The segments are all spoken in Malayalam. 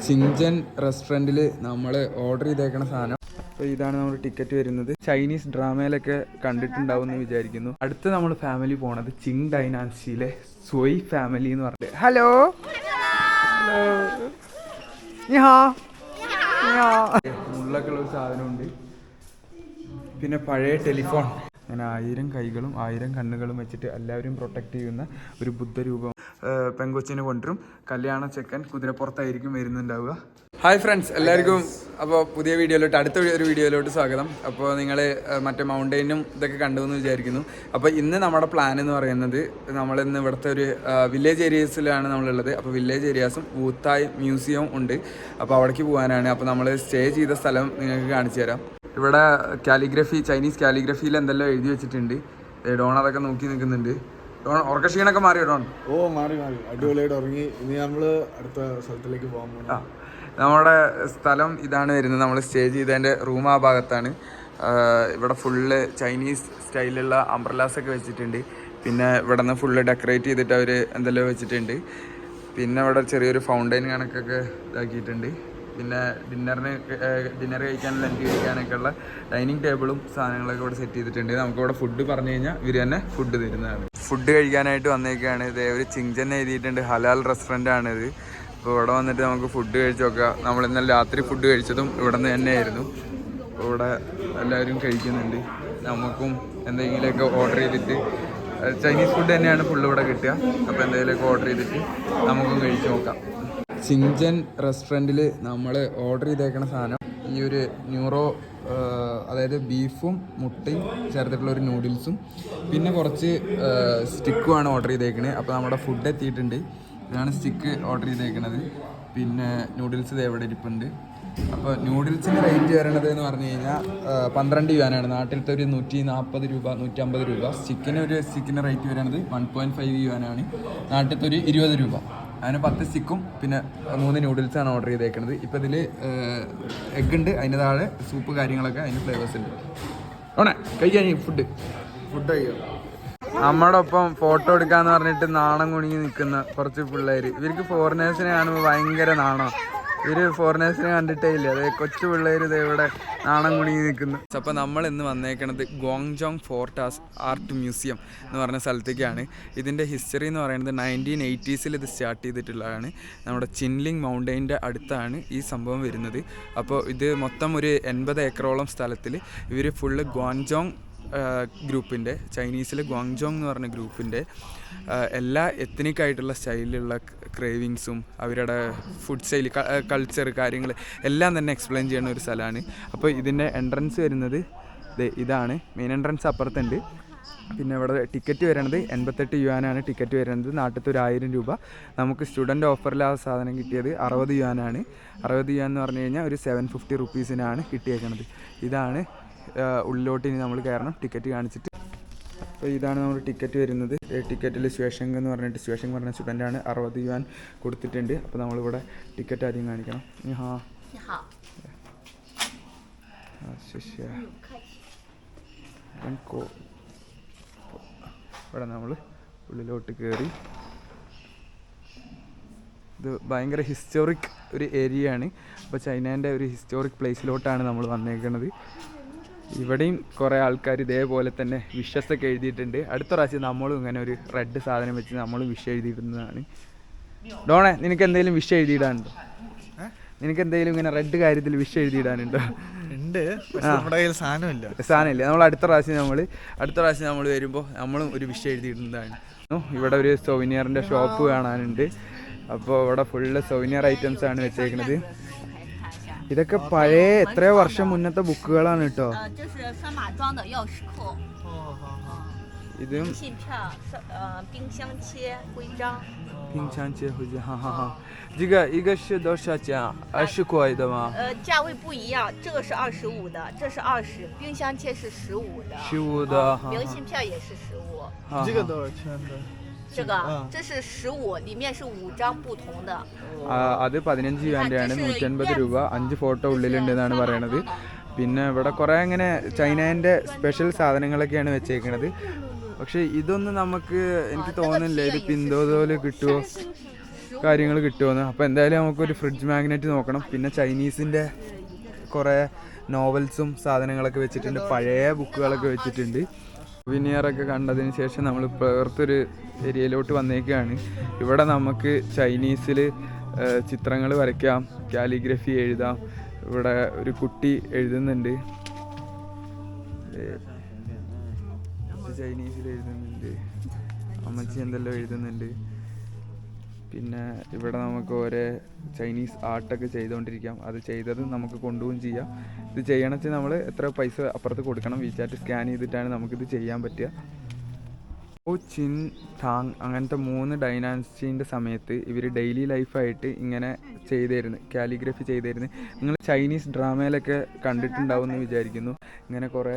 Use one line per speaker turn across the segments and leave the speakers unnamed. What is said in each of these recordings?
ചിഞ്ചൻ റെസ്റ്റോറൻറ്റിൽ നമ്മൾ ഓർഡർ ചെയ്തേക്കണ സാധനം. അപ്പോൾ ഇതാണ് നമ്മുടെ ടിക്കറ്റ് വരുന്നത്. ചൈനീസ് ഡ്രാമയിലൊക്കെ കണ്ടിട്ടുണ്ടാവും എന്ന് വിചാരിക്കുന്നു. അടുത്ത് നമ്മൾ ഫാമിലി പോണത് ചിങ് ഡൈനാസിയിലെ സ്വയ് ഫാമിലി എന്ന് പറഞ്ഞിട്ട്. ഹലോ ഉള്ളൊക്കെ ഉള്ള ഒരു സാധനമുണ്ട്. പിന്നെ പഴയ ടെലിഫോൺ, അങ്ങനെ 1000 കൈകളും 1000 കണ്ണുകളും വെച്ചിട്ട് എല്ലാവരും പ്രൊട്ടക്റ്റ് ചെയ്യുന്ന ഒരു ബുദ്ധരൂപം. പെങ്കൊച്ചിനെ കൊണ്ടുവരും. കല്യാണ ചെക്കൻ കുതിരപ്പുറത്തായിരിക്കും വരുന്നുണ്ടാവുക. ഹായ് ഫ്രണ്ട്സ്, എല്ലാവർക്കും അപ്പോൾ പുതിയ വീഡിയോയിലോട്ട്, അടുത്ത ഒരു വീഡിയോയിലോട്ട് സ്വാഗതം. അപ്പോൾ നിങ്ങൾ മറ്റേ മൗണ്ടെയിനും ഇതൊക്കെ കണ്ടു എന്ന് വിചാരിക്കുന്നു. അപ്പോൾ ഇന്ന് നമ്മുടെ പ്ലാൻ എന്ന് പറയുന്നത്, നമ്മളിന്ന് ഇവിടുത്തെ ഒരു വില്ലേജ് ഏരിയസിലാണ് നമ്മളുള്ളത്. അപ്പോൾ വില്ലേജ് ഏരിയാസും വൂത്തായ് മ്യൂസിയവും ഉണ്ട്. അപ്പോൾ അവിടേക്ക് പോകാനാണ്. അപ്പോൾ നമ്മൾ സ്റ്റേ ചെയ്ത സ്ഥലം നിങ്ങൾക്ക് കാണിച്ചു തരാം. ഇവിടെ കാലിഗ്രഫി, ചൈനീസ് കാലിഗ്രഫിയിൽ എന്തെല്ലാം എഴുതി വെച്ചിട്ടുണ്ട്. ഡോൺ അതൊക്കെ നോക്കി നിൽക്കുന്നുണ്ട്. ഡോൺ ഉറക്കക്ഷീണൊക്കെ മാറിയോ ഡോൺ?
മാറി അടിപൊളിയായിട്ട് ഉറങ്ങി. ഇനി നമ്മള് അടുത്ത സ്ഥലത്തിലേക്ക് പോകാൻ പോകും.
നമ്മുടെ സ്ഥലം ഇതാണ് വരുന്നത്. നമ്മൾ സ്റ്റേ ചെയ്തതിൻ്റെ റൂം ആ ഭാഗത്താണ്. ഇവിടെ ഫുള്ള് ചൈനീസ് സ്റ്റൈലുള്ള അംബ്രലാസൊക്കെ വെച്ചിട്ടുണ്ട്. പിന്നെ ഇവിടെ നിന്ന് ഫുള്ള് ഡെക്കറേറ്റ് ചെയ്തിട്ട് അവർ എന്തെല്ലാം വെച്ചിട്ടുണ്ട്. പിന്നെ ഇവിടെ ചെറിയൊരു ഫൗണ്ടൈൻ കണക്കൊക്കെ ഇതാക്കിയിട്ടുണ്ട്. പിന്നെ ഡിന്നർ കഴിക്കാനും ലഞ്ച് കഴിക്കാനൊക്കെ ഉള്ള ഡൈനിങ് ടേബിളും സാധനങ്ങളൊക്കെ ഇവിടെ സെറ്റ് ചെയ്തിട്ടുണ്ട്. നമുക്കിവിടെ ഫുഡ് പറഞ്ഞു കഴിഞ്ഞാൽ ഇവർ തന്നെ ഫുഡ് തരുന്നതാണ്. ഫുഡ് കഴിക്കാനായിട്ട് വന്നേക്കാണ്. ഇത് ഒരു ചിങ്ചൻ എഴുതിയിട്ടുണ്ട്. ഹലാൽ റെസ്റ്റോറൻ്റ് ആണിത്. അപ്പോൾ ഇവിടെ വന്നിട്ട് നമുക്ക് ഫുഡ് കഴിച്ച് നോക്കാം. നമ്മൾ ഇന്നലെ രാത്രി ഫുഡ് കഴിച്ചതും ഇവിടെ നിന്ന് തന്നെയായിരുന്നു. അപ്പോൾ ഇവിടെ എല്ലാവരും കഴിക്കുന്നുണ്ട്. നമുക്കും എന്തെങ്കിലുമൊക്കെ ഓർഡർ ചെയ്തിട്ട്, ചൈനീസ് ഫുഡ് തന്നെയാണ് ഫുള്ള് ഇവിടെ കിട്ടുക. അപ്പോൾ എന്തെങ്കിലുമൊക്കെ ഓർഡർ ചെയ്തിട്ട് നമുക്കും കഴിച്ച് നോക്കാം. ചിങ്ചൻ റെസ്റ്റോറൻറ്റിൽ നമ്മൾ ഓർഡർ ചെയ്തേക്കണ സാധനം ഈ ഒരു ന്യൂറോ, അതായത് ബീഫും മുട്ടയും ചേർത്തിട്ടുള്ള ഒരു നൂഡിൽസും പിന്നെ കുറച്ച് സ്റ്റിക്കുമാണ് ഓർഡർ ചെയ്തേക്കണത്. അപ്പോൾ നമ്മുടെ ഫുഡ് എത്തിയിട്ടുണ്ട്. ഇതാണ് സ്റ്റിക്ക് ഓർഡർ ചെയ്തേക്കണത്. പിന്നെ നൂഡിൽസ് ഇത് എവിടെ ഇരിപ്പുണ്ട്. അപ്പോൾ നൂഡിൽസിന് റേറ്റ് വരണത് എന്ന് പറഞ്ഞു കഴിഞ്ഞാൽ 12 യുവാനാണ്. നാട്ടിലത്തെ ഒരു 140 രൂപ 150 രൂപ. സ്റ്റിക്കിന് റേറ്റ് വരണത് 1.5 യുവാനാണ്. നാട്ടിലത്തെ ഒരു 20 രൂപ. അതിന് 10 സ്റ്റിക്കും പിന്നെ 3 നൂഡിൽസാണ് ഓർഡർ ചെയ്തേക്കുന്നത്. ഇപ്പോൾ ഇതിൽ എഗ് ഉണ്ട്, അതിന് താഴെ സൂപ്പ് കാര്യങ്ങളൊക്കെ, അതിന് ഫ്ലേവേഴ്സ് ഉണ്ട്. ഓണേ കഴിക്കാൻ ഫുഡ് കഴിക്കാം. നമ്മുടെ ഒപ്പം ഫോട്ടോ എടുക്കാന്ന് പറഞ്ഞിട്ട് നാണം കുണുങ്ങി നിൽക്കുന്ന കുറച്ച് പിള്ളേർ. ഇവർക്ക് ഫോറിനേഴ്സിനെ കാണുമ്പോൾ ഭയങ്കര നാണം. ഇവർ ഫോറിനേഴ്സിനെ കണ്ടിട്ടേ ഇല്ല. അതായത് കൊച്ചു പിള്ളേർ ഇത് ഇവിടെ നാണം കുണുങ്ങി നിൽക്കുന്നു. അപ്പോൾ നമ്മൾ ഇന്ന് വന്നേക്കണത് ഗോങ്ജോങ് ഫോർട്ട് ആർട്ട് മ്യൂസിയം എന്ന് പറഞ്ഞ സ്ഥലത്തേക്കാണ്. ഇതിൻ്റെ ഹിസ്റ്ററി എന്ന് പറയുന്നത് 1980s ഇത് സ്റ്റാർട്ട് ചെയ്തിട്ടുള്ളതാണ്. നമ്മുടെ ചിൻലിങ് മൗണ്ടെയിൻ്റെ അടുത്താണ് ഈ സംഭവം വരുന്നത്. അപ്പോൾ ഇത് മൊത്തം ഒരു 80 ഏക്കറോളം സ്ഥലത്തിൽ ഇവർ ഫുള്ള് ഗോങ്ജോങ് ഗ്രൂപ്പിൻ്റെ, ചൈനീസിലെ ഗോങ്ജോങ് എന്ന് പറഞ്ഞ ഗ്രൂപ്പിൻ്റെ എല്ലാ എത്നിക്കായിട്ടുള്ള സ്റ്റൈലിലുള്ള ക്രേവിങ്സും അവരുടെ ഫുഡ് സ്റ്റൈൽ, കൾച്ചർ കാര്യങ്ങൾ എല്ലാം തന്നെ എക്സ്പ്ലെയിൻ ചെയ്യുന്ന ഒരു സ്ഥലമാണ്. അപ്പോൾ ഇതിൻ്റെ എൻട്രൻസ് വരുന്നത് ഇതാണ്. മെയിൻ എൻട്രൻസ് അപ്പുറത്തുണ്ട്. പിന്നെ ഇവിടെ ടിക്കറ്റ് വരുന്നത് 88 യുവാനാണ് ടിക്കറ്റ് വരുന്നത്. നാട്ടിലത്തെ ഒരു 1000 രൂപ. നമുക്ക് സ്റ്റുഡൻറ്റ് ഓഫറിൽ ആ സാധനം കിട്ടിയത് 60 യുവാനാണ്. 60 യുവാൻ എന്ന് പറഞ്ഞു കഴിഞ്ഞാൽ ഒരു 750 റുപ്പീസിനാണ് കിട്ടിയേക്കുന്നത്. ഇതാണ് ഉള്ളിലോട്ട് ഇനി നമ്മൾ കയറണം ടിക്കറ്റ് കാണിച്ചിട്ട്. അപ്പോൾ ഇതാണ് നമ്മുടെ ടിക്കറ്റ് വരുന്നത്. ടിക്കറ്റിൽ ശ്വേഷങ് എന്ന് പറഞ്ഞിട്ട്, ശ്വേഷങ് പറഞ്ഞ സ്റ്റുഡൻ്റാണ്, 60 യുവാൻ കൊടുത്തിട്ടുണ്ട്. അപ്പോൾ നമ്മളിവിടെ ടിക്കറ്റ് ആദ്യം കാണിക്കണം. ഇവിടെ നമ്മൾ ഉള്ളിലോട്ട് കയറി. ഇത് ഭയങ്കര ഹിസ്റ്റോറിക് ഒരു ഏരിയ ആണ്. അപ്പോൾ ചൈനേൻ്റെ ഒരു ഹിസ്റ്റോറിക് പ്ലേസിലോട്ടാണ് നമ്മൾ വന്നേക്കുന്നത്. ഇവിടെയും കുറേ ആൾക്കാർ ഇതേപോലെ തന്നെ വിഷസൊക്കെ എഴുതിയിട്ടുണ്ട്. അടുത്ത പ്രാവശ്യം നമ്മളും ഇങ്ങനെ ഒരു റെഡ് സാധനം വെച്ച് നമ്മളും വിഷ എഴുതിയിടുന്നതാണ്. ഡോണേ, നിനക്ക് എന്തെങ്കിലും വിഷ എഴുതിയിടാനുണ്ടോ? നിനക്ക് എന്തെങ്കിലും ഇങ്ങനെ റെഡ് കാര്യത്തിൽ വിഷ എഴുതിയിടാനുണ്ടോ?
ഉണ്ട്,
സാധനമില്ല. നമ്മൾ അടുത്ത പ്രാവശ്യം നമ്മൾ വരുമ്പോൾ നമ്മളും ഒരു വിഷ എഴുതിയിടുന്നതാണ്. ഇവിടെ ഒരു സൊവിനിയറിൻ്റെ ഷോപ്പ് കാണാനുണ്ട്. അപ്പോൾ ഇവിടെ ഫുള്ള് സൊവിനിയർ ഐറ്റംസ് ആണ് വെച്ചേക്കുന്നത്. ഇതൊക്കെ പഴയ എത്രയോ വർഷം മുന്നത്തെ ബുക്കുകളാണ് കേട്ടോ. ഇതും这个一个是多少钱？20块的吗？
价位不一样，这个是25的，这是20，冰箱切是15的。
15的，
明信片也是15。
这个多少钱的？
这是15，里面是5张不同的。
അത് 15 യുവാൻ്റെയാണ്, 150 രൂപ. 5 ഫോട്ടോ ഉള്ളിലുണ്ട് എന്നാണ് പറയണത്. പിന്നെ ഇവിടെ കുറേ ഇങ്ങനെ ചൈനേൻ്റെ സ്പെഷ്യൽ സാധനങ്ങളൊക്കെയാണ് വെച്ചേക്കണത്. പക്ഷെ ഇതൊന്നും നമുക്ക്, എനിക്ക് തോന്നുന്നില്ല ഇത് പിന്തോതോല് കിട്ടുമോ. കാര്യങ്ങൾ കിട്ടുമെന്ന്. അപ്പോൾ എന്തായാലും നമുക്കൊരു ഫ്രിഡ്ജ് മാഗ്നറ്റ് നോക്കണം. പിന്നെ ചൈനീസിൻ്റെ കുറേ നോവൽസും സാധനങ്ങളൊക്കെ വെച്ചിട്ടുണ്ട്, പഴയ ബുക്കുകളൊക്കെ വെച്ചിട്ടുണ്ട്. വിനിയറൊക്കെ കണ്ടതിന് ശേഷം നമ്മൾ വേർത്തൊരു ഏരിയയിലോട്ട് വന്നേക്കുകയാണ്. ഇവിടെ നമുക്ക് ചൈനീസിൽ ചിത്രങ്ങൾ വരയ്ക്കാം, കാലിഗ്രഫി എഴുതാം. ഇവിടെ ഒരു കുട്ടി എഴുതുന്നുണ്ട്, ചൈനീസിൽ എഴുതുന്നുണ്ട്, അമ്മച്ചി എന്തെല്ലാം എഴുതുന്നുണ്ട്. പിന്നെ ഇവിടെ നമുക്ക് ഓരോ ചൈനീസ് ആർട്ടൊക്കെ ചെയ്തുകൊണ്ടിരിക്കാം. അത് ചെയ്തത് നമുക്ക് കൊണ്ടുപോവുകയും ചെയ്യാം. ഇത് ചെയ്യണമെന്ന് നമ്മൾ എത്ര പൈസ അപ്പുറത്ത് കൊടുക്കണം, വീച്ചാറ്റ് സ്കാൻ ചെയ്തിട്ടാണ് നമുക്കിത് ചെയ്യാൻ പറ്റുക. ചിൻ ടാങ് അങ്ങനത്തെ 3 ഡൈനാസിറ്റീൻ്റെ സമയത്ത് ഇവർ ഡെയിലി ലൈഫായിട്ട് ഇങ്ങനെ ചെയ്തിരുന്നു, കാലിഗ്രഫി ചെയ്തിരുന്നു. നിങ്ങൾ ചൈനീസ് ഡ്രാമയിലൊക്കെ കണ്ടിട്ടുണ്ടാവും എന്ന് വിചാരിക്കുന്നു. ഇങ്ങനെ കുറേ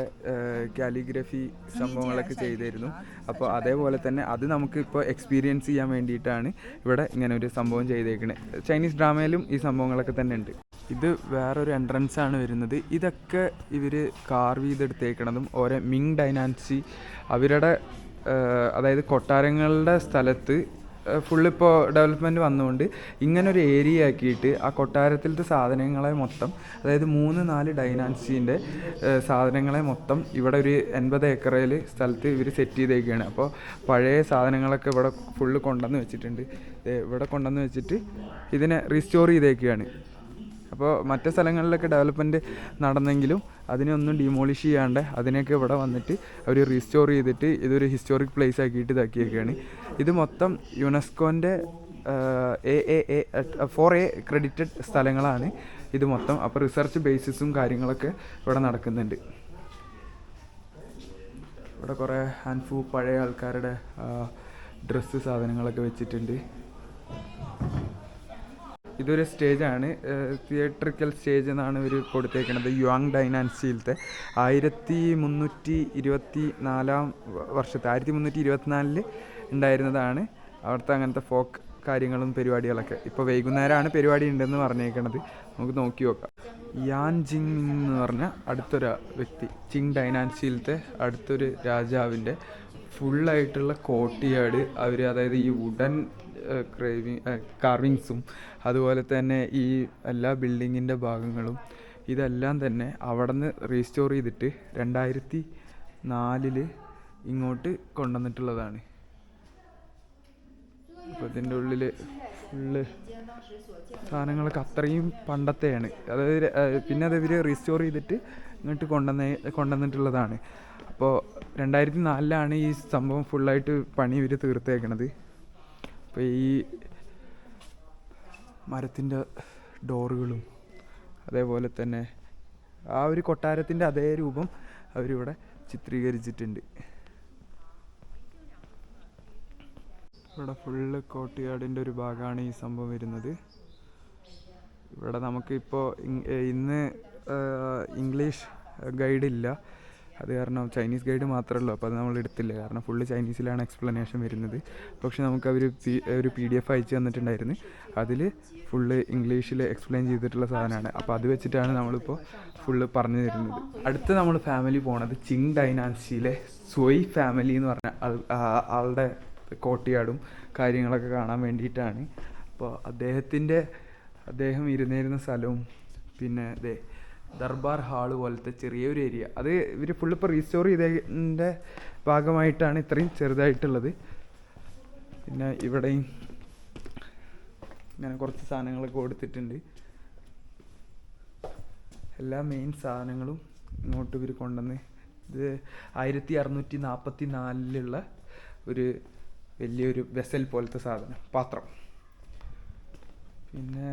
കാലിഗ്രഫി സംഭവങ്ങളൊക്കെ ചെയ്തിരുന്നു. അപ്പോൾ അതേപോലെ തന്നെ അത് നമുക്ക് ഇപ്പോൾ എക്സ്പീരിയൻസ് ചെയ്യാൻ വേണ്ടിയിട്ടാണ് ഇവിടെ ഇങ്ങനെ ഒരു സംഭവം ചെയ്തേക്കുന്നത്. ചൈനീസ് ഡ്രാമയിലും ഈ സംഭവങ്ങളൊക്കെ തന്നെ ഉണ്ട്. ഇത് വേറൊരു എൻട്രൻസ് ആണ് വരുന്നത്. ഇതൊക്കെ ഇവർ കാർവ് ചെയ്തെടുത്തേക്കണതും ഓരോ മിങ് ഡൈനാസി അവരുടെ അതായത് കൊട്ടാരങ്ങളുടെ സ്ഥലത്ത് ഫുള്ളിപ്പോൾ ഡെവലപ്മെൻറ്റ് വന്നുകൊണ്ട് ഇങ്ങനൊരു ഏരിയ ആക്കിയിട്ട് ആ കൊട്ടാരത്തിലത്തെ സാധനങ്ങളെ മൊത്തം, അതായത് 3-4 ഡൈനാസിറ്റീൻ്റെ സാധനങ്ങളെ മൊത്തം ഇവിടെ ഒരു 80 ഏക്കറിൽ സ്ഥലത്ത് ഇവർ സെറ്റ് ചെയ്തേക്കുകയാണ്. അപ്പോൾ പഴയ സാധനങ്ങളൊക്കെ ഇവിടെ ഫുള്ള് കൊണ്ടുവന്ന് വെച്ചിട്ടുണ്ട്. ഇവിടെ കൊണ്ടുവന്ന് വെച്ചിട്ട് ഇതിനെ റീസ്റ്റോർ ചെയ്തേക്കുകയാണ്. അപ്പോൾ മറ്റ് സ്ഥലങ്ങളിലൊക്കെ ഡെവലപ്മെൻറ്റ് നടന്നെങ്കിലും അതിനൊന്നും ഡിമോളിഷ് ചെയ്യാണ്ട് അതിനെയൊക്കെ ഇവിടെ വന്നിട്ട് അവർ റീസ്റ്റോർ ചെയ്തിട്ട് ഇതൊരു ഹിസ്റ്റോറിക് പ്ലേസ് ആക്കിയിട്ട് ഇതാക്കിയൊക്കെയാണ്. ഇത് മൊത്തം യുനെസ്കോൻ്റെ 4A ക്രെഡിറ്റഡ് സ്ഥലങ്ങളാണ് ഇത് മൊത്തം. അപ്പോൾ റിസർച്ച് ബേസിസും കാര്യങ്ങളൊക്കെ ഇവിടെ നടക്കുന്നുണ്ട്. ഇവിടെ കുറേ ഹാൻഡ്ഫൂ പഴയ ആൾക്കാരുടെ ഡ്രസ്സ് സാധനങ്ങളൊക്കെ വെച്ചിട്ടുണ്ട്. ഇതൊരു സ്റ്റേജാണ്, തിയേറ്ററിക്കൽ സ്റ്റേജ് എന്നാണ് ഇവർ കൊടുത്തേക്കുന്നത്. യുവാങ് ഡൈനാസിറ്റിയിലത്തെ 1324 വർഷത്തെ 1324 ഉണ്ടായിരുന്നതാണ് അവിടുത്തെ അങ്ങനത്തെ ഫോക്ക് കാര്യങ്ങളും പരിപാടികളൊക്കെ. ഇപ്പോൾ വൈകുന്നേരമാണ് പരിപാടി ഉണ്ടെന്ന് പറഞ്ഞേക്കണത്. നമുക്ക് നോക്കി നോക്കാം. യാൻ ജിങ് എന്ന് പറഞ്ഞ അടുത്തൊരു വ്യക്തി, ചിങ് ഡൈനാസിറ്റിയിലത്തെ അടുത്തൊരു രാജാവിൻ്റെ ഫുള്ളായിട്ടുള്ള കോർട്ട്യാർഡ് അവർ, അതായത് ഈ വുഡൻ കാർവിങ്സും അതുപോലെ തന്നെ ഈ എല്ലാ ബിൽഡിങ്ങിൻ്റെ ഭാഗങ്ങളും ഇതെല്ലാം തന്നെ അവിടെ നിന്ന് റീസ്റ്റോർ ചെയ്തിട്ട് 2004 ഇങ്ങോട്ട് കൊണ്ടുവന്നിട്ടുള്ളതാണ്. അപ്പോൾ ഇതിൻ്റെ ഉള്ളിൽ ഫുള്ള് സാധനങ്ങളൊക്കെ അത്രയും പണ്ടത്തെയാണ്. അതായത് പിന്നെ അത് ഇവർ റീസ്റ്റോർ ചെയ്തിട്ട് ഇങ്ങോട്ട് കൊണ്ടുവന്നിട്ടുള്ളതാണ്. അപ്പോൾ 2004 ഈ സംഭവം ഫുള്ളായിട്ട് പണി ഇവർ തീർത്തേക്കണത്. അപ്പോൾ ഈ മരത്തിൻ്റെ ഡോറുകളും അതേപോലെ തന്നെ ആ ഒരു കൊട്ടാരത്തിൻ്റെ അതേ രൂപം അവരിവിടെ ചിത്രീകരിച്ചിട്ടുണ്ട്. ഇവിടെ ഫുള്ള് കോർട്ട്യാർഡിൻ്റെ ഒരു ഭാഗമാണ് ഈ സംഭവം വരുന്നത്. ഇവിടെ നമുക്കിപ്പോൾ ഇന്ന് ഇംഗ്ലീഷ് ഗൈഡില്ല, അത് കാരണം ചൈനീസ് ഗൈഡ് മാത്രമേ ഉള്ളൂ. അപ്പോൾ അത് നമ്മൾ എടുത്തില്ല, കാരണം ഫുള്ള് ചൈനീസിലാണ് എക്സ്പ്ലനേഷൻ വരുന്നത്. പക്ഷെ നമുക്ക് അവർ ഒരു PDF അയച്ചു തന്നിട്ടുണ്ടായിരുന്നു. അതിൽ ഫുള്ള് ഇംഗ്ലീഷിൽ എക്സ്പ്ലെയിൻ ചെയ്തിട്ടുള്ള സാധനമാണ്. അപ്പോൾ അത് വെച്ചിട്ടാണ് നമ്മളിപ്പോൾ ഫുള്ള് പറഞ്ഞു തരുന്നത്. അടുത്ത് നമ്മൾ ഫാമിലി പോണത് ചിങ് ഡൈനാസിറ്റിയിലെ സ്വയ് ഫാമിലി എന്ന് പറഞ്ഞ ആളുടെ കോർട്ട്യാർഡും കാര്യങ്ങളൊക്കെ കാണാൻ വേണ്ടിയിട്ടാണ്. അപ്പോൾ അദ്ദേഹം ഇരുന്നിരുന്ന സ്ഥലവും പിന്നെ ദർബാർ ഹാള് പോലത്തെ ചെറിയൊരു ഏരിയ, അത് ഇവർ ഫുള്ളിപ്പോൾ റീസ്റ്റോർ ചെയ്തതിൻ്റെ ഭാഗമായിട്ടാണ് ഇത്രയും ചെറുതായിട്ടുള്ളത്. പിന്നെ ഇവിടെയും ഇങ്ങനെ കുറച്ച് സാധനങ്ങളൊക്കെ കൊടുത്തിട്ടുണ്ട്. എല്ലാ മെയിൻ സാധനങ്ങളും ഇങ്ങോട്ട് ഇവർ കൊണ്ടുവന്ന്, ഇത് 1644 ഒരു വലിയൊരു വെസൽ പോലത്തെ സാധനം, പാത്രം. പിന്നെ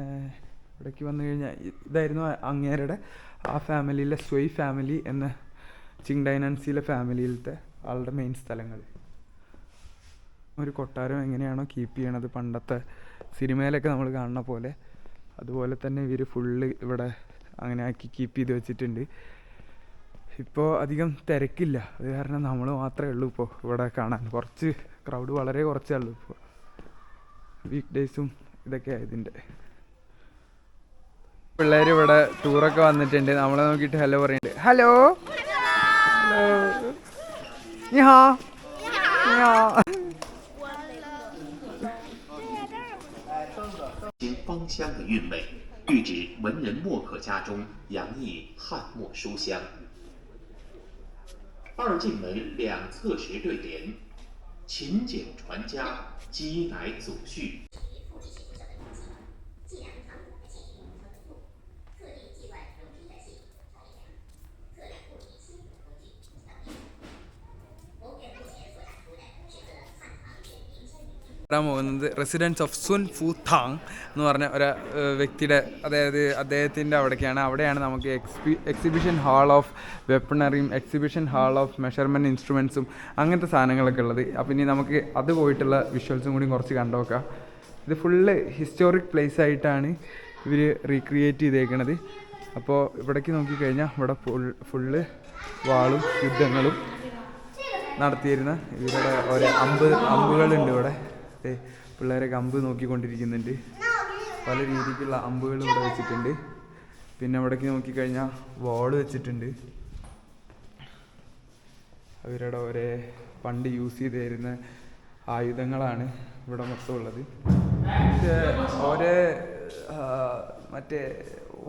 ഇവിടേക്ക് വന്നു കഴിഞ്ഞാൽ ഇതായിരുന്നു അങ്ങേരുടെ ആ ഫാമിലിയിലെ സ്വയ് ഫാമിലി എന്ന ചിങ് ഡൈനാസിറ്റിയിലെ ഫാമിലിയിലത്തെ ആളുടെ മെയിൻ സ്ഥലങ്ങൾ. ഒരു കൊട്ടാരം എങ്ങനെയാണോ കീപ്പ് ചെയ്യണത് പണ്ടത്തെ സിനിമയിലൊക്കെ നമ്മൾ കാണുന്ന പോലെ, അതുപോലെ തന്നെ ഇവർ ഫുള്ള് ഇവിടെ അങ്ങനെ ആക്കി കീപ്പ് ചെയ്ത് വെച്ചിട്ടുണ്ട്. ഇപ്പോൾ അധികം തിരക്കില്ല, അത് കാരണം നമ്മൾ മാത്രമേ ഉള്ളൂ ഇപ്പോൾ ഇവിടെ കാണാൻ. കുറച്ച് ക്രൗഡ് വളരെ കുറച്ചേ ഉള്ളൂ ഇപ്പോൾ, വീക്ക് ഡേയ്സും ഇതൊക്കെ ആയതിൻ്റെ. പിള്ളേർ ഇവിടെ ടൂറൊക്കെ വന്നിട്ടുണ്ട്, നമ്മളെ നോക്കിയിട്ട് ഹലോ പറയുന്നുണ്ട്. ഹലോ ഹലോ നീ ഹാ നീ ഹാ.
香的韵味，喻指文人墨客家中洋溢汉墨书香。二进门两侧石对联，勤俭传家，积乃祖训。
വരാൻ പോകുന്നത് റെസിഡൻസ് ഓഫ് സുൻ ഫു താങ് എന്ന് പറഞ്ഞ ഒരു വ്യക്തിയുടെ, അതായത് അദ്ദേഹത്തിൻ്റെ അവിടെയാണ് നമുക്ക് എക്സിബിഷൻ ഹാൾ ഓഫ് വെപ്പണറിയും എക്സിബിഷൻ ഹാൾ ഓഫ് മെഷർമെൻറ്റ് ഇൻസ്ട്രുമെൻസും അങ്ങനത്തെ സാധനങ്ങളൊക്കെ ഉള്ളത്. അപ്പോൾ ഇനി നമുക്ക് അത് പോയിട്ടുള്ള വിഷ്വൽസും കൂടി കുറച്ച് കണ്ടുനോക്കാം. ഇത് ഫുള്ള് ഹിസ്റ്റോറിക് പ്ലേസ് ആയിട്ടാണ് ഇവർ റീക്രിയേറ്റ് ചെയ്തേക്കണത്. അപ്പോൾ ഇവിടേക്ക് നോക്കിക്കഴിഞ്ഞാൽ ഇവിടെ ഫുള്ള് വാളും യുദ്ധങ്ങളും നടത്തിയിരുന്ന ഇവരുടെ ഓരോ അമ്പുകളുണ്ട് ഇവിടെ. പിള്ളേരൊക്കെ അമ്പ് നോക്കിക്കൊണ്ടിരിക്കുന്നുണ്ട്. പല രീതിക്കുള്ള അമ്പുകൾ ഇവിടെ വെച്ചിട്ടുണ്ട്. പിന്നെ ഇവിടേക്ക് നോക്കിക്കഴിഞ്ഞാൽ വാള് വെച്ചിട്ടുണ്ട്. അവരുടെ ഒരേ പണ്ട് യൂസ് ചെയ്തിരുന്ന ആയുധങ്ങളാണ് ഇവിടെ മൊത്തം ഉള്ളത്. പക്ഷേ ഓരോ മറ്റേ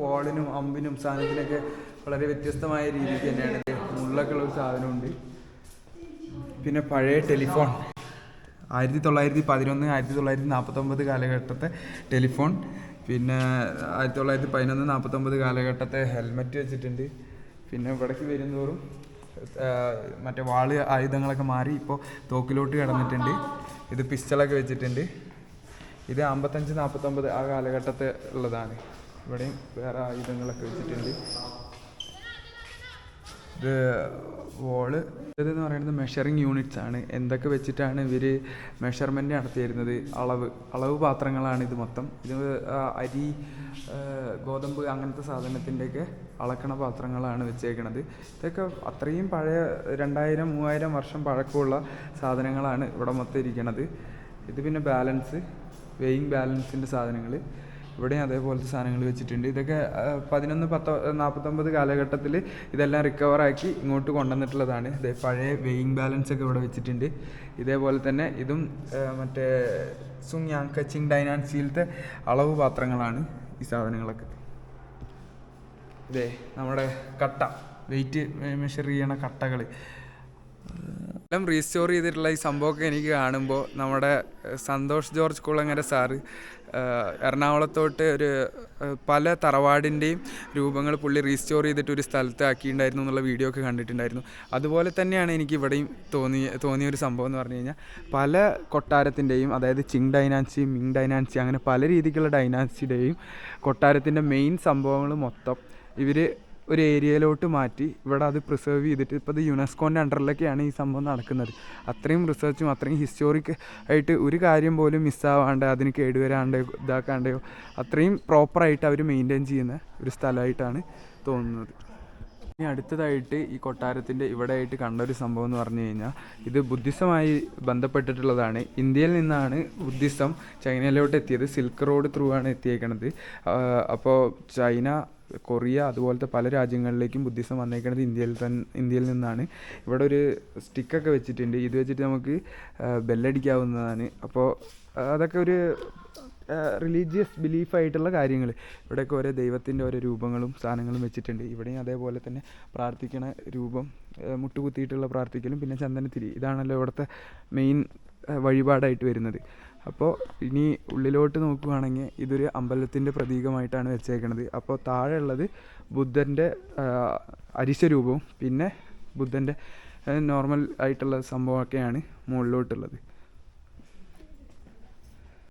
വാളിനും അമ്പിനും സാധനത്തിനൊക്കെ വളരെ വ്യത്യസ്തമായ രീതിക്ക് തന്നെയാണ്. മുള്ളൊക്കെ ഉള്ളൊരു സാധനമുണ്ട്. പിന്നെ പഴയ ടെലിഫോൺ 1911 1949 കാലഘട്ടത്തെ ടെലിഫോൺ, പിന്നെ 1911-49 കാലഘട്ടത്തെ ഹെൽമെറ്റ് വെച്ചിട്ടുണ്ട്. പിന്നെ ഇവിടേക്ക് വരുന്തോറും മറ്റേ വാള് ആയുധങ്ങളൊക്കെ മാറി ഇപ്പോൾ തോക്കിലോട്ട് കിടന്നിട്ടുണ്ട്. ഇത് പിസ്റ്റളൊക്കെ വെച്ചിട്ടുണ്ട്. ഇത് 55-49 ആ കാലഘട്ടത്തെ ഉള്ളതാണ്. ഇവിടെയും വേറെ ആയുധങ്ങളൊക്കെ വെച്ചിട്ടുണ്ട്. ഇത് വോള് ഇതെന്ന് പറയുന്നത് മെഷറിങ് യൂണിറ്റ്സ് ആണ്. എന്തൊക്കെ വെച്ചിട്ടാണ് ഇവർ മെഷർമെൻറ്റ് നടത്തിയിരുന്നത്? അളവ് പാത്രങ്ങളാണ് ഇത് മൊത്തം. ഇത് അരി, ഗോതമ്പ് അങ്ങനത്തെ സാധനത്തിൻ്റെയൊക്കെ അളക്കണ പാത്രങ്ങളാണ് വെച്ചേക്കണത്. ഇതൊക്കെ അത്രയും പഴയ 2000-3000 വർഷം പഴക്കമുള്ള സാധനങ്ങളാണ് ഇവിടെ മൊത്തം ഇരിക്കണത്. ഇത് പിന്നെ ബാലൻസ്, വെയിങ് ബാലൻസിൻ്റെ സാധനങ്ങൾ ഇവിടെയും അതേപോലത്തെ സാധനങ്ങൾ വെച്ചിട്ടുണ്ട്. ഇതൊക്കെ 1149 കാലഘട്ടത്തിൽ ഇതെല്ലാം റിക്കവറാക്കി ഇങ്ങോട്ട് കൊണ്ടുവന്നിട്ടുള്ളതാണ്. ഇതേ പഴയ വെയിങ് ബാലൻസ് ഒക്കെ ഇവിടെ വെച്ചിട്ടുണ്ട്. ഇതേപോലെ തന്നെ ഇതും മറ്റേ സുങ് യാങ് കച്ചിങ് ഡൈനാൻസിയിലത്തെ അളവ് പാത്രങ്ങളാണ് ഈ സാധനങ്ങളൊക്കെ. ഇതേ നമ്മുടെ കട്ട, വെയിറ്റ് മെഷർ ചെയ്യണ കട്ടകൾ എല്ലാം റീസ്റ്റോർ ചെയ്തിട്ടുള്ള ഈ സംഭവമൊക്കെ എനിക്ക് കാണുമ്പോൾ നമ്മുടെ സന്തോഷ് ജോർജ് കുളങ്ങര സാറ് എറണാകുളത്തോട്ട് ഒരു പല തറവാടിൻ്റെയും രൂപങ്ങൾ പുള്ളി റീസ്റ്റോർ ചെയ്തിട്ട് ഒരു സ്ഥലത്ത് ആക്കിയിട്ടുണ്ടായിരുന്നു എന്നുള്ള വീഡിയോ ഒക്കെ കണ്ടിട്ടുണ്ടായിരുന്നു. അതുപോലെ തന്നെയാണ് എനിക്ക് ഇവിടെയും തോന്നിയൊരു സംഭവം എന്ന് പറഞ്ഞു കഴിഞ്ഞാൽ പല കൊട്ടാരത്തിൻ്റെയും, അതായത് ചിങ് ഡൈനാൻസി, മിങ് ഡൈനാൻസി, അങ്ങനെ പല രീതിക്കുള്ള ഡൈനാൻസിയുടെയും കൊട്ടാരത്തിൻ്റെ മെയിൻ സംഭവങ്ങൾ മൊത്തം ഇവർ ഒരു ഏരിയയിലോട്ട് മാറ്റി ഇവിടെ അത് പ്രിസർവ് ചെയ്തിട്ട് ഇപ്പോൾ ഇത് യുനെസ്കോൻ്റെ അണ്ടറിലൊക്കെയാണ് ഈ സംഭവം നടക്കുന്നത്. അത്രയും റിസർച്ചും അത്രയും ഹിസ്റ്റോറിക് ആയിട്ട് ഒരു കാര്യം പോലും മിസ്സാവാണ്ട്, അതിന് കേടുവരാണ്ടോ ഇതാക്കാണ്ടോ അത്രയും പ്രോപ്പറായിട്ട് അവർ മെയിൻറ്റെയിൻ ചെയ്യുന്ന ഒരു സ്ഥലമായിട്ടാണ് തോന്നുന്നത്. ഇനി അടുത്തതായിട്ട് ഈ കൊട്ടാരത്തിൻ്റെ ഇവിടെ ആയിട്ട് കണ്ടൊരു സംഭവം എന്ന് പറഞ്ഞു കഴിഞ്ഞാൽ ഇത് ബുദ്ധിസമായി ബന്ധപ്പെട്ടിട്ടുള്ളതാണ്. ഇന്ത്യയിൽ നിന്നാണ് ബുദ്ധിസം ചൈനയിലോട്ട് എത്തിയത്. സിൽക്ക് റോഡ് ത്രൂ ആണ് എത്തിയേക്കണത്. അപ്പോൾ ചൈന, കൊറിയ അതുപോലത്തെ പല രാജ്യങ്ങളിലേക്കും ബുദ്ധിസം വന്നേക്കുന്നത് ഇന്ത്യയിൽ നിന്നാണ്. ഇവിടെ ഒരു സ്റ്റിക്കൊക്കെ വെച്ചിട്ടുണ്ട്. ഇത് വെച്ചിട്ട് നമുക്ക് ബെല്ലടിക്കാവുന്നതാണ്. അപ്പോൾ അതൊക്കെ ഒരു റിലീജിയസ് ബിലീഫായിട്ടുള്ള കാര്യങ്ങൾ. ഇവിടെയൊക്കെ ഓരോ ദൈവത്തിൻ്റെ ഓരോ രൂപങ്ങളും സാധനങ്ങളും വെച്ചിട്ടുണ്ട്. ഇവിടെയും അതേപോലെ തന്നെ പ്രാർത്ഥിക്കണ രൂപം, മുട്ടുകുത്തിയിട്ടുള്ള പ്രാർത്ഥിക്കലും പിന്നെ ചന്ദനത്തിരി, ഇതാണല്ലോ ഇവിടുത്തെ മെയിൻ വഴിപാടായിട്ട് വരുന്നത്. അപ്പോൾ ഇനി ഉള്ളിലോട്ട് നോക്കുകയാണെങ്കിൽ ഇതൊരു അമ്പലത്തിൻ്റെ പ്രതീകമായിട്ടാണ് വെച്ചേക്കണത്. അപ്പോൾ താഴെ ഉള്ളത് ബുദ്ധൻ്റെ അരിശരൂപവും പിന്നെ ബുദ്ധൻ്റെ നോർമൽ ആയിട്ടുള്ള സംഭവമൊക്കെയാണ് മുകളിലോട്ടുള്ളത്.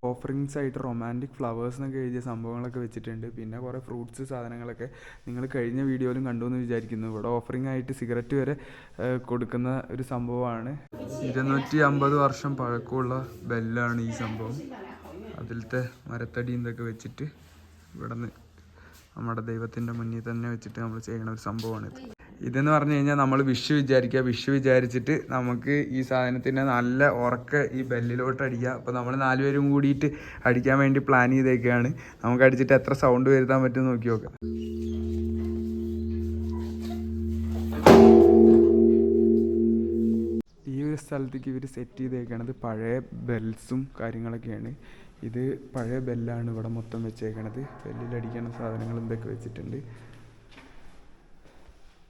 ഓഫറിങ്സ് ആയിട്ട് റൊമാൻറ്റിക് ഫ്ലവേഴ്സ് എന്നൊക്കെ എഴുതിയ സംഭവങ്ങളൊക്കെ വെച്ചിട്ടുണ്ട്. പിന്നെ കുറേ ഫ്രൂട്ട്സ് സാധനങ്ങളൊക്കെ നിങ്ങൾ കഴിഞ്ഞ വീഡിയോയിലും കണ്ടു എന്ന് വിചാരിക്കുന്നു. ഇവിടെ ഓഫറിംഗ് ആയിട്ട് സിഗരറ്റ് വരെ കൊടുക്കുന്ന ഒരു സംഭവമാണ്. 250 വർഷം പഴക്കമുള്ള ബെല്ലാണ് ഈ സംഭവം. അതിലത്തെ മരത്തടി ഇതൊക്കെ വെച്ചിട്ട് ഇവിടെ നിന്ന് നമ്മുടെ ദൈവത്തിൻ്റെ മുന്നിൽ തന്നെ വെച്ചിട്ട് നമ്മൾ ചെയ്യുന്ന ഒരു സംഭവമാണിത്. ഇതെന്ന് പറഞ്ഞു കഴിഞ്ഞാൽ നമ്മൾ വിഷു വിചാരിച്ചിട്ട് നമുക്ക് ഈ സാധനത്തിൻ്റെ നല്ല ഉറക്ക ഈ ബെല്ലിലോട്ട് അടിക്കുക. അപ്പോൾ നമ്മൾ 4 പേരും കൂടിയിട്ട് അടിക്കാൻ വേണ്ടി പ്ലാൻ ചെയ്തേക്കാണ്. നമുക്ക് അടിച്ചിട്ട് എത്ര സൗണ്ട് വരുത്താൻ പറ്റും നോക്കി നോക്കാം. ഈ ഒരു സ്ഥലത്തേക്ക് ഇവർ സെറ്റ് ചെയ്തേക്കണത് പഴയ ബെൽസും കാര്യങ്ങളൊക്കെയാണ്. ഇത് പഴയ ബെല്ലാണ് ഇവിടെ മൊത്തം വെച്ചേക്കണത്. ബെല്ലിലടിക്കുന്ന സാധനങ്ങൾ എന്തൊക്കെ വെച്ചിട്ടുണ്ട്.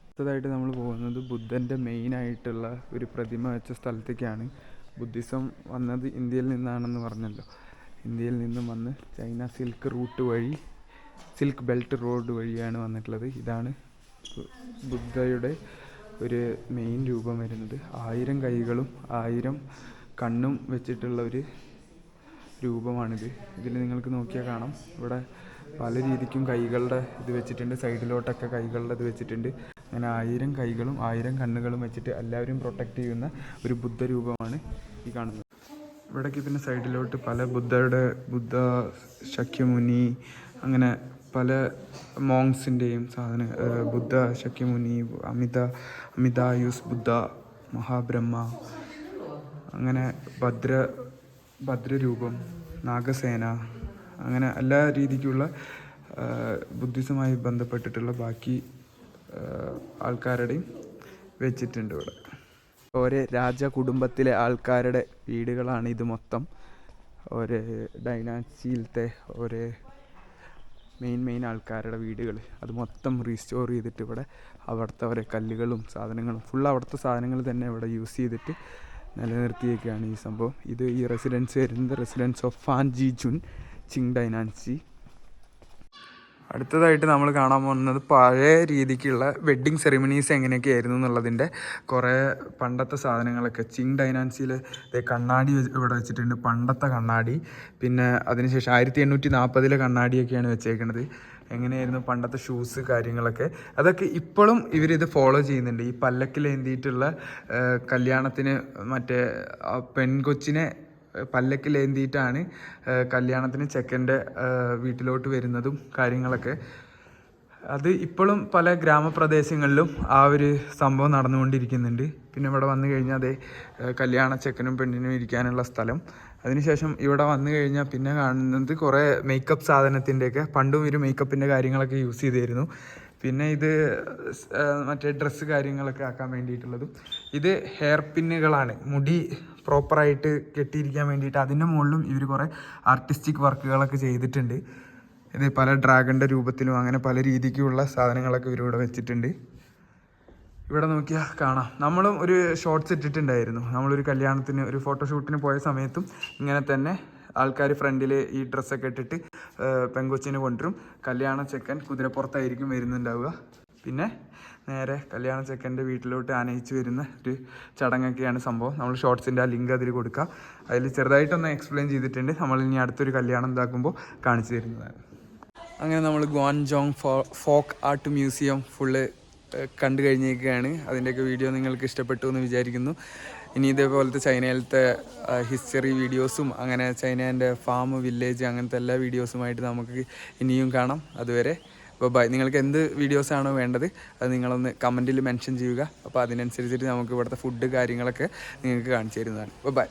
അടുത്തതായിട്ട് നമ്മൾ പോകുന്നത് ബുദ്ധൻ്റെ മെയിനായിട്ടുള്ള ഒരു പ്രതിമ വെച്ച സ്ഥലത്തേക്കാണ്. ബുദ്ധിസം വന്നത് ഇന്ത്യയിൽ നിന്നാണെന്ന് പറഞ്ഞല്ലോ. ഇന്ത്യയിൽ നിന്നും വന്ന് ചൈന സിൽക്ക് ബെൽറ്റ് റോഡ് വഴിയാണ് വന്നിട്ടുള്ളത്. ഇതാണ് ബുദ്ധയുടെ ഒരു മെയിൻ രൂപം വരുന്നത്. 1000 കൈകളും 1000 കണ്ണും വെച്ചിട്ടുള്ള ഒരു രൂപമാണിത്. ഇതിൽ നിങ്ങൾക്ക് നോക്കിയാൽ കാണാം, ഇവിടെ പല രീതിക്കും കൈകളുടെ ഇത് വെച്ചിട്ടുണ്ട്. സൈഡിലോട്ടൊക്കെ കൈകളുടെ ഇത് വെച്ചിട്ടുണ്ട്. അങ്ങനെ 1000 കൈകളും 1000 കണ്ണുകളും വെച്ചിട്ട് എല്ലാവരും പ്രൊട്ടക്റ്റ് ചെയ്യുന്ന ഒരു ബുദ്ധ രൂപമാണ് ഈ കാണുന്നത്. ഇവിടേക്ക് പിന്നെ സൈഡിലോട്ട് പല ബുദ്ധ ശക്യമുനി അങ്ങനെ പല മോങ്സിൻ്റെയും ബുദ്ധ ശക്യമുനി, അമിതായുസ് ബുദ്ധ, മഹാബ്രഹ്മ, അങ്ങനെ ഭദ്രരൂപം, നാഗസേന, അങ്ങനെ എല്ലാ രീതിക്കുള്ള ബുദ്ധിസമായി ബന്ധപ്പെട്ടിട്ടുള്ള ബാക്കി ആൾക്കാരുടെയും വെച്ചിട്ടുണ്ട് ഇവിടെ. ഓരോ രാജ കുടുംബത്തിലെ ആൾക്കാരുടെ വീടുകളാണ് ഇത് മൊത്തം. ഓരോ ഡൈനാസിയിലത്തെ ഓരോ മെയിൻ ആൾക്കാരുടെ വീടുകൾ അത് മൊത്തം റീസ്റ്റോർ ചെയ്തിട്ട് ഇവിടെ അവിടുത്തെ ഓരോ കല്ലുകളും സാധനങ്ങളും ഫുൾ അവിടുത്തെ സാധനങ്ങൾ തന്നെ ഇവിടെ യൂസ് ചെയ്തിട്ട് നിലനിർത്തിയൊക്കെയാണ് ഈ സംഭവം. ഇത് ഈ റെസിഡൻസ് വരുന്നത് റെസിഡൻസ് ഓഫ് ഫാൻ ജി ജുൻ ചിങ് ഡൈനാൻസി. അടുത്തതായിട്ട് നമ്മൾ കാണാൻ പോകുന്നത് പഴയ രീതിക്കുള്ള വെഡ്ഡിങ് സെറിമണീസ് എങ്ങനെയൊക്കെ ആയിരുന്നു എന്നുള്ളതിൻ്റെ കുറേ പണ്ടത്തെ സാധനങ്ങളൊക്കെ. ചിങ് ഡൈനാൻസിയിൽ കണ്ണാടി ഇവിടെ വെച്ചിട്ടുണ്ട്, പണ്ടത്തെ കണ്ണാടി. പിന്നെ അതിനുശേഷം 1840 കണ്ണാടിയൊക്കെയാണ് വെച്ചേക്കുന്നത്. എങ്ങനെയായിരുന്നു പണ്ടത്തെ ഷൂസ് കാര്യങ്ങളൊക്കെ, അതൊക്കെ ഇപ്പോഴും ഇവരിത് ഫോളോ ചെയ്യുന്നുണ്ട്. ഈ പല്ലക്കിലേന്തിയിട്ടുള്ള കല്യാണത്തിന് മറ്റേ പെൺകൊച്ചിനെ പല്ലക്കിലേന്തിയിട്ടാണ് കല്യാണത്തിന് ചെക്കൻ്റെ വീട്ടിലോട്ട് വരുന്നതും കാര്യങ്ങളൊക്കെ. അത് ഇപ്പോഴും പല ഗ്രാമപ്രദേശങ്ങളിലും ആ ഒരു സംഭവം നടന്നുകൊണ്ടിരിക്കുന്നുണ്ട്. പിന്നെ ഇവിടെ വന്നു കഴിഞ്ഞാൽ അതേ കല്യാണ ചെക്കനും പെണ്ണിനും ഇരിക്കാനുള്ള സ്ഥലം. അതിനുശേഷം ഇവിടെ വന്നു കഴിഞ്ഞാൽ പിന്നെ കാണുന്നത് കുറേ മേക്കപ്പ് സാധനത്തിൻ്റെയൊക്കെ. പണ്ടും ഒരു മേക്കപ്പിൻ്റെ കാര്യങ്ങളൊക്കെ യൂസ് ചെയ്തിരുന്നു. പിന്നെ ഇത് മറ്റേ ഡ്രസ്സ് കാര്യങ്ങളൊക്കെ ആക്കാൻ വേണ്ടിയിട്ടുള്ളതും. ഇത് ഹെയർ പിന്നുകളാണ്, മുടി പ്രോപ്പറായിട്ട് കെട്ടിയിരിക്കാൻ വേണ്ടിയിട്ട്. അതിൻ്റെ മുകളിലും ഇവർ കുറേ ആർട്ടിസ്റ്റിക് വർക്കുകളൊക്കെ ചെയ്തിട്ടുണ്ട്. ഇത് പല ഡ്രാഗണിൻ്റെ രൂപത്തിലും അങ്ങനെ പല രീതിക്കുള്ള സാധനങ്ങളൊക്കെ ഇവരിവിടെ വെച്ചിട്ടുണ്ട്. ഇവിടെ നോക്കിയാൽ കാണാം. നമ്മളും ഒരു ഷോർട്സ് ഇട്ടിട്ടുണ്ടായിരുന്നു. നമ്മളൊരു കല്യാണത്തിന് ഒരു ഫോട്ടോഷൂട്ടിന് പോയ സമയത്തും ഇങ്ങനെ തന്നെ ആൾക്കാർ ഫ്രണ്ടിൽ ഈ ഡ്രസ്സൊക്കെ ഇട്ടിട്ട് പെങ്കൊച്ചിനെ കൊണ്ടുവരും. കല്യാണ ചെക്കൻ കുതിരപ്പുറത്തായിരിക്കും വരുന്നുണ്ടാവുക. പിന്നെ നേരെ കല്യാണ ചെക്കൻ്റെ വീട്ടിലോട്ട് ആനയിച്ച് വരുന്ന ഒരു ചടങ്ങൊക്കെയാണ് സംഭവം. നമ്മൾ ഷോർട്സിൻ്റെ ആ ലിങ്ക് അതിൽ കൊടുക്കുക. അതിൽ ചെറുതായിട്ടൊന്ന് എക്സ്പ്ലെയിൻ ചെയ്തിട്ടുണ്ട്. നമ്മൾ ഇനി അടുത്തൊരു കല്യാണം ഇതാക്കുമ്പോൾ കാണിച്ചു തരുന്നതാണ്. അങ്ങനെ നമ്മൾ ഗ്വാൻജോങ് ഫോക്ക് ആർട്ട് മ്യൂസിയം ഫുള്ള് കണ്ടു കഴിഞ്ഞേക്കുകയാണ്. അതിൻ്റെയൊക്കെ വീഡിയോ നിങ്ങൾക്ക് ഇഷ്ടപ്പെട്ടു എന്ന് വിചാരിക്കുന്നു. ഇനി ഇതേപോലത്തെ ചൈനയിലത്തെ ഹിസ്റ്ററി വീഡിയോസും അങ്ങനെ ചൈനേൻ്റെ ഫാം, വില്ലേജ് അങ്ങനത്തെ എല്ലാ വീഡിയോസുമായിട്ട് നമുക്ക് ഇനിയും കാണാം. അതുവരെ ബൈ. നിങ്ങൾക്ക് എന്ത് വീഡിയോസാണോ വേണ്ടത് അത് നിങ്ങളൊന്ന് കമൻറ്റിൽ മെൻഷൻ ചെയ്യുക. അപ്പോൾ അതിനനുസരിച്ചിട്ട് നമുക്ക് ഇവിടുത്തെ ഫുഡ് കാര്യങ്ങളൊക്കെ നിങ്ങൾക്ക് കാണിച്ചു തരുന്നതാണ്. ബൈ.